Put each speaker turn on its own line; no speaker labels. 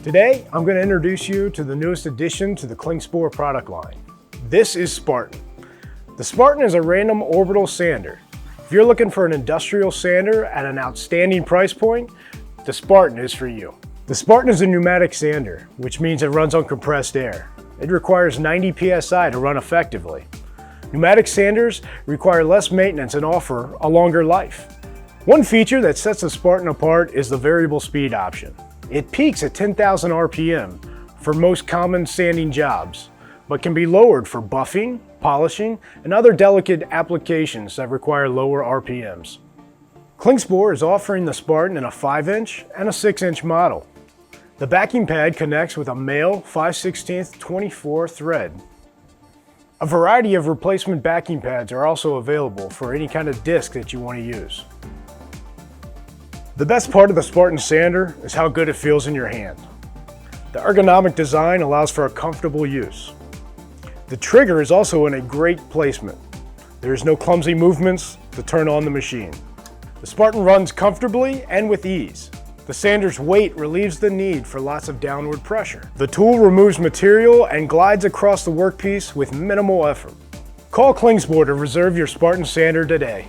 Today, I'm going to introduce you to the newest addition to the Klingspor product line. This is Spartan. The Spartan is a random orbital sander. If you're looking for an industrial sander at an outstanding price point, the Spartan is for you. The Spartan is a pneumatic sander, which means it runs on compressed air. It requires 90 psi to run effectively. Pneumatic sanders require less maintenance and offer a longer life. One feature that sets the Spartan apart is the variable speed option. It peaks at 10,000 RPM for most common sanding jobs, but can be lowered for buffing, polishing, and other delicate applications that require lower RPMs. Klingspor is offering the Spartan in a 5-inch and a 6-inch model. The backing pad connects with a male 5/16 24 thread. A variety of replacement backing pads are also available for any kind of disc that you want to use. The best part of the Spartan sander is how good it feels in your hand. The ergonomic design allows for a comfortable use. The trigger is also in a great placement. There is no clumsy movements to turn on the machine. The Spartan runs comfortably and with ease. The sander's weight relieves the need for lots of downward pressure. The tool removes material and glides across the workpiece with minimal effort. Call Klingspor to reserve your Spartan sander today.